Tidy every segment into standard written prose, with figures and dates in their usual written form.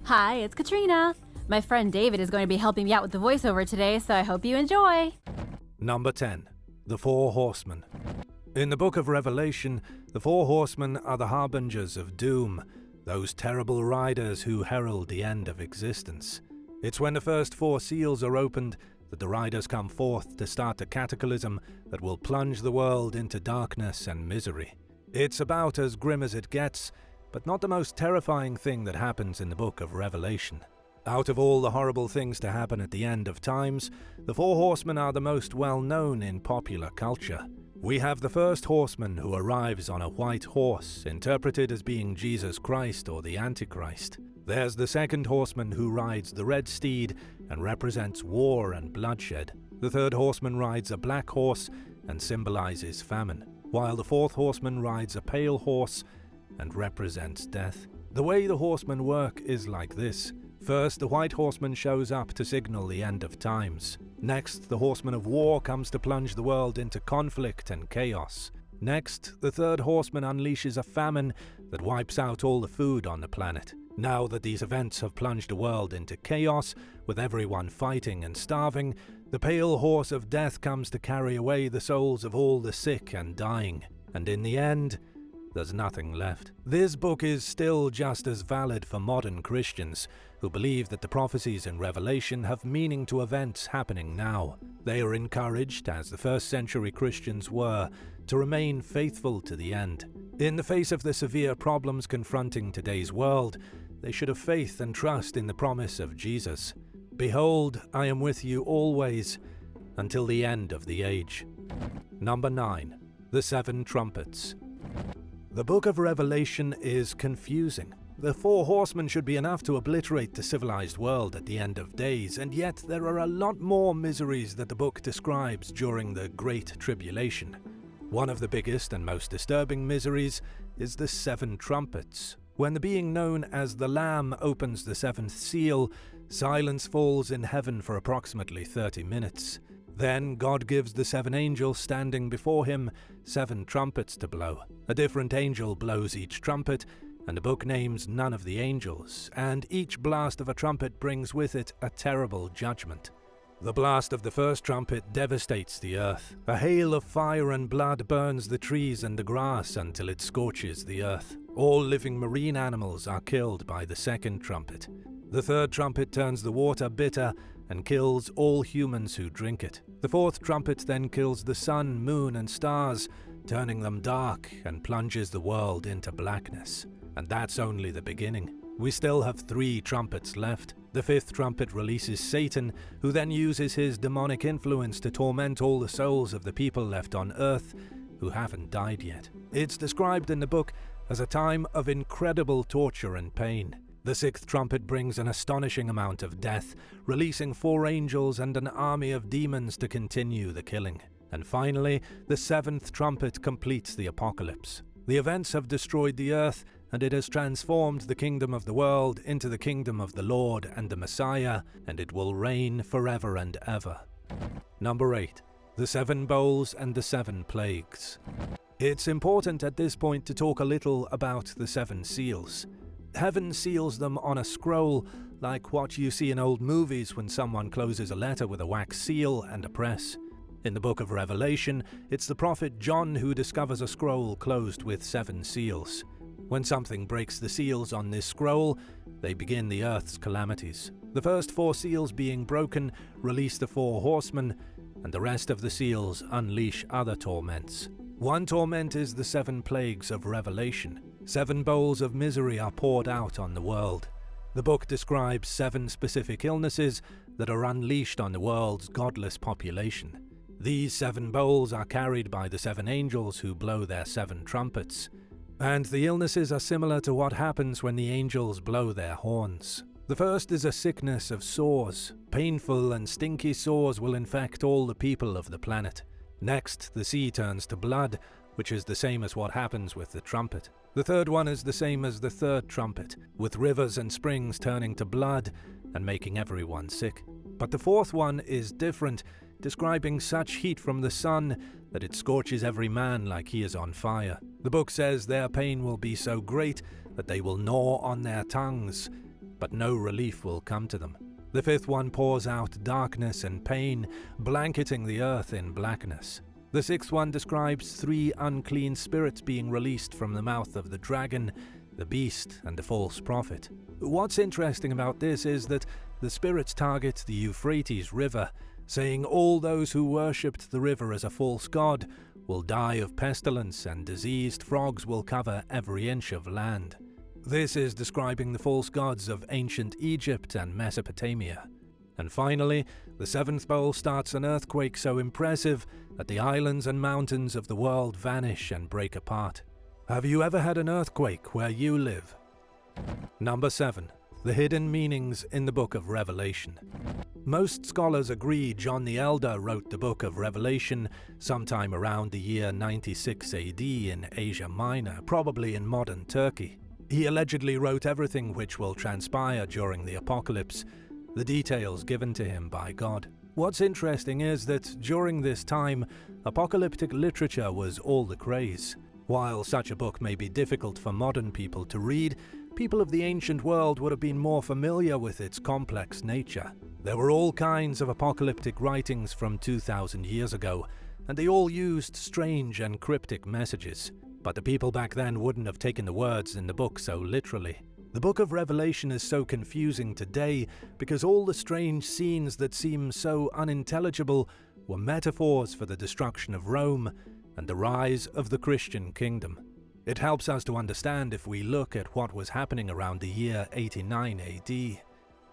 Hi, it's Katrina. My friend David is going to be helping me out with the voiceover today, so I hope you enjoy. Number 10. The Four Horsemen. In the book of Revelation, the four horsemen are the harbingers of doom, those terrible riders who herald the end of existence. It's when the first four seals are opened that the riders come forth to start a cataclysm that will plunge the world into darkness and misery. It's about as grim as it gets, but not the most terrifying thing that happens in the book of Revelation. Out of all the horrible things to happen at the end of times, the four horsemen are the most well-known in popular culture. We have the first horseman who arrives on a white horse, interpreted as being Jesus Christ or the Antichrist. There's the second horseman who rides the red steed and represents war and bloodshed. The third horseman rides a black horse and symbolizes famine, while the fourth horseman rides a pale horse and represents death. The way the horsemen work is like this. First, the white horseman shows up to signal the end of times. Next, the horseman of war comes to plunge the world into conflict and chaos. Next, the third horseman unleashes a famine that wipes out all the food on the planet. Now that these events have plunged the world into chaos, with everyone fighting and starving, the pale horse of death comes to carry away the souls of all the sick and dying. And in the end, there's nothing left. This book is still just as valid for modern Christians who believe that the prophecies in Revelation have meaning to events happening now. They are encouraged, as the first century Christians were, to remain faithful to the end. In the face of the severe problems confronting today's world, they should have faith and trust in the promise of Jesus. Behold, I am with you always, until the end of the age. Number 9. The Seven Trumpets. The book of Revelation is confusing. The four horsemen should be enough to obliterate the civilized world at the end of days, and yet there are a lot more miseries that the book describes during the Great Tribulation. One of the biggest and most disturbing miseries is the seven trumpets. When the being known as the Lamb opens the seventh seal, silence falls in heaven for approximately 30 minutes. Then God gives the seven angels standing before him 7 trumpets to blow. A different angel blows each trumpet, and the book names none of the angels, and each blast of a trumpet brings with it a terrible judgment. The blast of the first trumpet devastates the earth. A hail of fire and blood burns the trees and the grass until it scorches the earth. All living marine animals are killed by the second trumpet. The third trumpet turns the water bitter and kills all humans who drink it. The fourth trumpet then kills the sun, moon, and stars, turning them dark and plunges the world into blackness. And that's only the beginning. We still have 3 trumpets left. The fifth trumpet releases Satan, who then uses his demonic influence to torment all the souls of the people left on earth who haven't died yet. It's described in the book as a time of incredible torture and pain. The sixth trumpet brings an astonishing amount of death, releasing 4 angels and an army of demons to continue the killing. And finally, the seventh trumpet completes the apocalypse. The events have destroyed the earth, and it has transformed the kingdom of the world into the kingdom of the Lord and the Messiah, and it will reign forever and ever. Number 8. The 7 bowls and the 7 plagues. It's important at this point to talk a little about the 7 seals. Heaven seals them on a scroll, like what you see in old movies when someone closes a letter with a wax seal and a press. In the book of Revelation, it's the prophet John who discovers a scroll closed with 7 seals. When something breaks the seals on this scroll, they begin the earth's calamities. The first 4 seals being broken release the 4 horsemen, and the rest of the seals unleash other torments. One torment is the 7 plagues of Revelation. 7 bowls of misery are poured out on the world. The book describes 7 specific illnesses that are unleashed on the world's godless population. These 7 bowls are carried by the 7 angels who blow their 7 trumpets. And the illnesses are similar to what happens when the angels blow their horns. The first is a sickness of sores. Painful and stinky sores will infect all the people of the planet. Next, the sea turns to blood, which is the same as what happens with the trumpet. The third one is the same as the third trumpet, with rivers and springs turning to blood and making everyone sick. But the fourth one is different, describing such heat from the sun that it scorches every man like he is on fire. The book says their pain will be so great that they will gnaw on their tongues, but no relief will come to them. The fifth one pours out darkness and pain, blanketing the earth in blackness. The sixth one describes 3 unclean spirits being released from the mouth of the dragon, the beast, and the false prophet. What's interesting about this is that the spirits target the Euphrates River, saying all those who worshipped the river as a false god will die of pestilence and diseased frogs will cover every inch of land. This is describing the false gods of ancient Egypt and Mesopotamia. And finally, the seventh bowl starts an earthquake so impressive that the islands and mountains of the world vanish and break apart. Have you ever had an earthquake where you live? Number 7. The hidden meanings in the Book of Revelation. Most scholars agree John the Elder wrote the Book of Revelation sometime around the year 96 AD in Asia Minor, probably in modern Turkey. He allegedly wrote everything which will transpire during the apocalypse, the details given to him by God. What's interesting is that during this time, apocalyptic literature was all the craze. While such a book may be difficult for modern people to read, people of the ancient world would have been more familiar with its complex nature. There were all kinds of apocalyptic writings from 2,000 years ago, and they all used strange and cryptic messages. But the people back then wouldn't have taken the words in the book so literally. The Book of Revelation is so confusing today because all the strange scenes that seem so unintelligible were metaphors for the destruction of Rome and the rise of the Christian kingdom. It helps us to understand if we look at what was happening around the year 89 AD.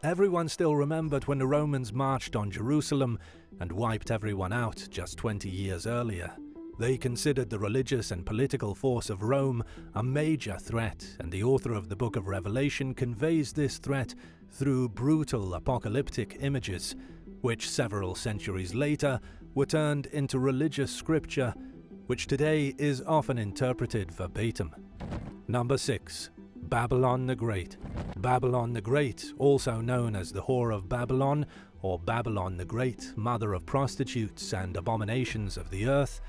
Everyone still remembered when the Romans marched on Jerusalem and wiped everyone out just 20 years earlier. They considered the religious and political force of Rome a major threat, and the author of the Book of Revelation conveys this threat through brutal apocalyptic images, which several centuries later were turned into religious scripture, which today is often interpreted verbatim. Number 6. Babylon the Great. Babylon the Great, also known as the Whore of Babylon, or Babylon the Great, mother of prostitutes and abominations of the earth,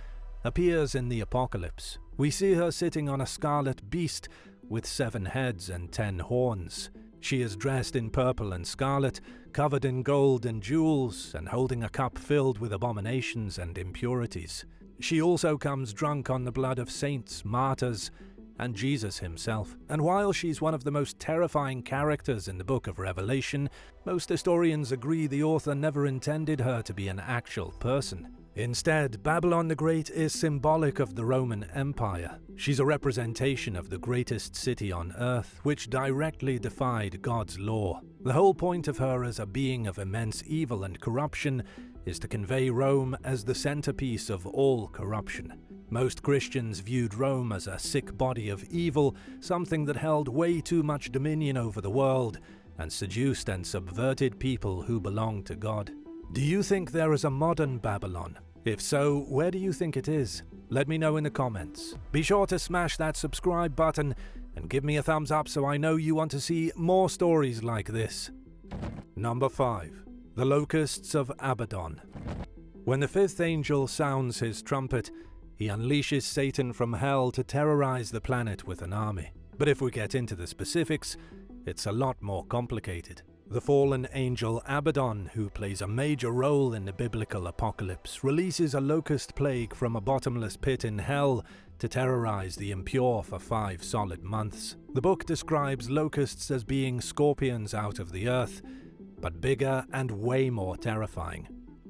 appears in the Apocalypse. We see her sitting on a scarlet beast with 7 heads and 10 horns. She is dressed in purple and scarlet, covered in gold and jewels, and holding a cup filled with abominations and impurities. She also comes drunk on the blood of saints, martyrs, and Jesus himself. And while she's one of the most terrifying characters in the Book of Revelation, most historians agree the author never intended her to be an actual person. Instead, Babylon the Great is symbolic of the Roman Empire. She's a representation of the greatest city on earth, which directly defied God's law. The whole point of her as a being of immense evil and corruption is to convey Rome as the centerpiece of all corruption. Most Christians viewed Rome as a sick body of evil, something that held way too much dominion over the world and seduced and subverted people who belonged to God. Do you think there is a modern Babylon? If so, where do you think it is? Let me know in the comments. Be sure to smash that subscribe button and give me a thumbs up so I know you want to see more stories like this. Number 5. The Locusts of Abaddon. When the 5th angel sounds his trumpet, he unleashes Satan from hell to terrorize the planet with an army. But if we get into the specifics, it's a lot more complicated. The fallen angel Abaddon, who plays a major role in the biblical apocalypse, releases a locust plague from a bottomless pit in hell to terrorize the impure for 5 solid months. The book describes locusts as being scorpions out of the earth, but bigger and way more terrifying.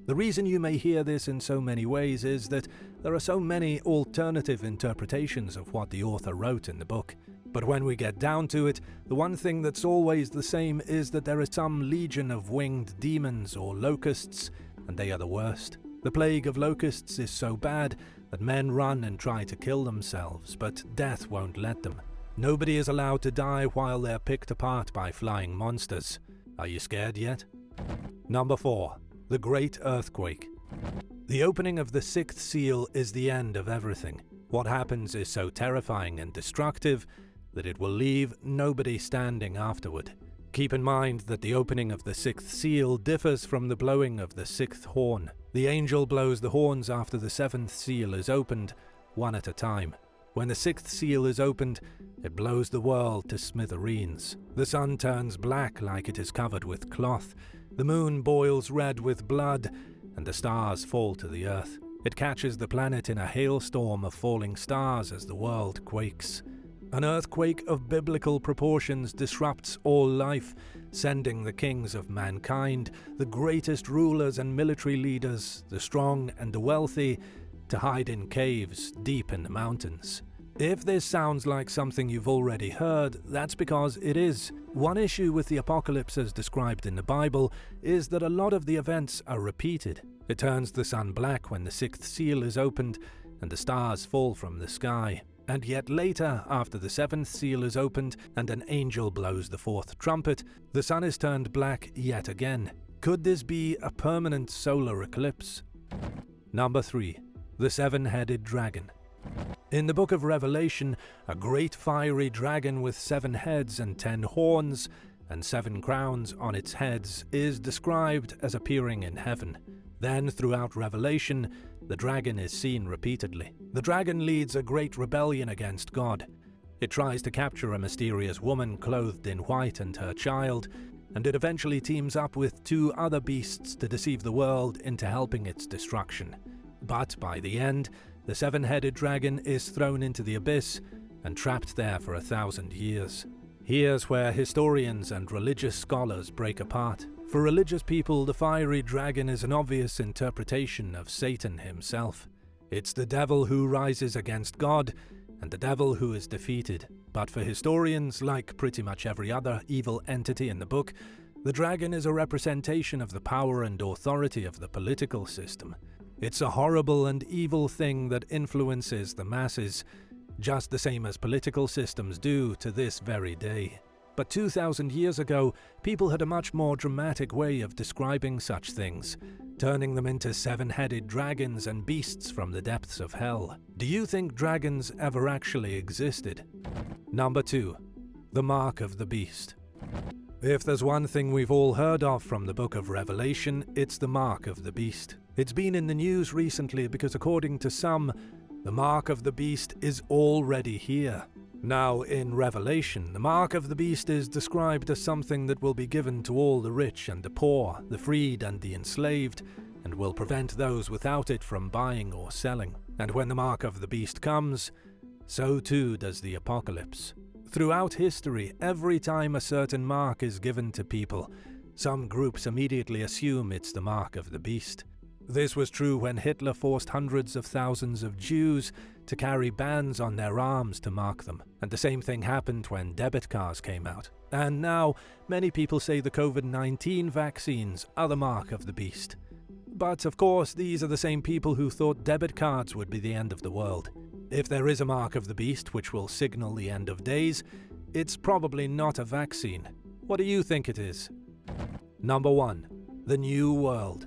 The reason you may hear this in so many ways is that there are so many alternative interpretations of what the author wrote in the book. But when we get down to it, the one thing that's always the same is that there is some legion of winged demons or locusts, and they are the worst. The plague of locusts is so bad that men run and try to kill themselves, but death won't let them. Nobody is allowed to die while they're picked apart by flying monsters. Are you scared yet? Number 4. The Great Earthquake. The opening of the 6th seal is the end of everything. What happens is so terrifying and destructive that it will leave nobody standing afterward. Keep in mind that the opening of the 6th seal differs from the blowing of the 6th horn. The angel blows the horns after the 7th seal is opened, one at a time. When the sixth seal is opened, it blows the world to smithereens. The sun turns black like it is covered with cloth, the moon boils red with blood, and the stars fall to the earth. It catches the planet in a hailstorm of falling stars as the world quakes. An earthquake of biblical proportions disrupts all life, sending the kings of mankind, the greatest rulers and military leaders, the strong and the wealthy, to hide in caves deep in the mountains. If this sounds like something you've already heard, that's because it is. One issue with the apocalypse as described in the Bible is that a lot of the events are repeated. It turns the sun black when the sixth seal is opened, and the stars fall from the sky. And yet later, after the seventh seal is opened and an angel blows the fourth trumpet, the sun is turned black yet again. Could this be a permanent solar eclipse? Number 3. The seven-headed dragon. In the book of Revelation, a great fiery dragon with 7 heads and 10 horns and 7 crowns on its heads is described as appearing in heaven. Then, throughout Revelation, the dragon is seen repeatedly. The dragon leads a great rebellion against God. It tries to capture a mysterious woman clothed in white and her child, and it eventually teams up with 2 other beasts to deceive the world into helping its destruction. But by the end, the seven-headed dragon is thrown into the abyss and trapped there for 1,000 years. Here's where historians and religious scholars break apart. For religious people, the fiery dragon is an obvious interpretation of Satan himself. It's the devil who rises against God, and the devil who is defeated. But for historians, like pretty much every other evil entity in the book, the dragon is a representation of the power and authority of the political system. It's a horrible and evil thing that influences the masses, just the same as political systems do to this very day. But 2,000 years ago, people had a much more dramatic way of describing such things, turning them into seven-headed dragons and beasts from the depths of hell. Do you think dragons ever actually existed? Number 2. The Mark of the Beast. If there's one thing we've all heard of from the book of Revelation, it's the Mark of the Beast. It's been in the news recently because according to some, the Mark of the Beast is already here. Now, in Revelation, the Mark of the Beast is described as something that will be given to all the rich and the poor, the freed and the enslaved, and will prevent those without it from buying or selling. And when the Mark of the Beast comes, so too does the apocalypse. Throughout history, every time a certain mark is given to people, some groups immediately assume it's the Mark of the Beast. This was true when Hitler forced hundreds of thousands of Jews to carry bands on their arms to mark them. And the same thing happened when debit cards came out. And now, many people say the COVID-19 vaccines are the mark of the beast. But of course, these are the same people who thought debit cards would be the end of the world. If there is a mark of the beast which will signal the end of days, it's probably not a vaccine. What do you think it is? Number 1. The New World.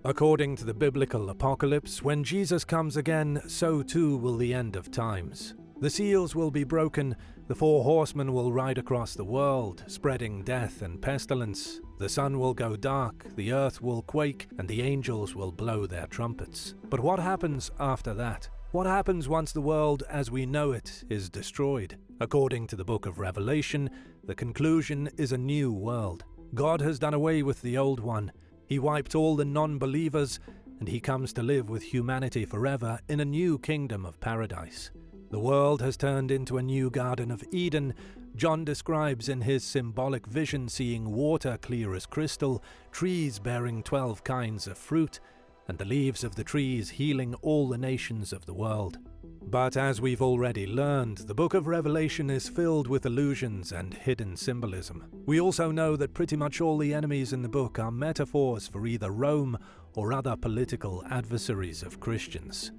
According to the biblical apocalypse, when Jesus comes again, so too will the end of times. The seals will be broken, the 4 horsemen will ride across the world, spreading death and pestilence. The sun will go dark, the earth will quake, and the angels will blow their trumpets. But what happens after that? What happens once the world as we know it is destroyed? According to the book of Revelation, the conclusion is a new world. God has done away with the old one. He wiped all the non-believers, and he comes to live with humanity forever in a new kingdom of paradise. The world has turned into a new Garden of Eden. John describes in his symbolic vision seeing water clear as crystal, trees bearing 12 kinds of fruit, and the leaves of the trees healing all the nations of the world. But as we've already learned, the book of Revelation is filled with illusions and hidden symbolism. We also know that pretty much all the enemies in the book are metaphors for either Rome or other political adversaries of Christians.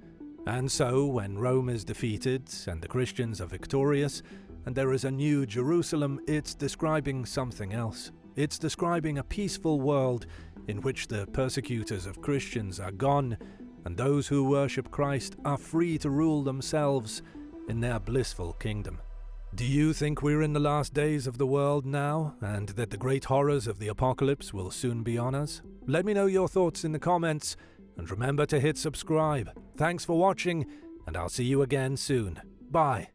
And so, when Rome is defeated and the Christians are victorious, and there is a new Jerusalem, it's describing something else. It's describing a peaceful world in which the persecutors of Christians are gone, and those who worship Christ are free to rule themselves in their blissful kingdom. Do you think we're in the last days of the world now, and that the great horrors of the apocalypse will soon be on us? Let me know your thoughts in the comments, and remember to hit subscribe. Thanks for watching, and I'll see you again soon. Bye.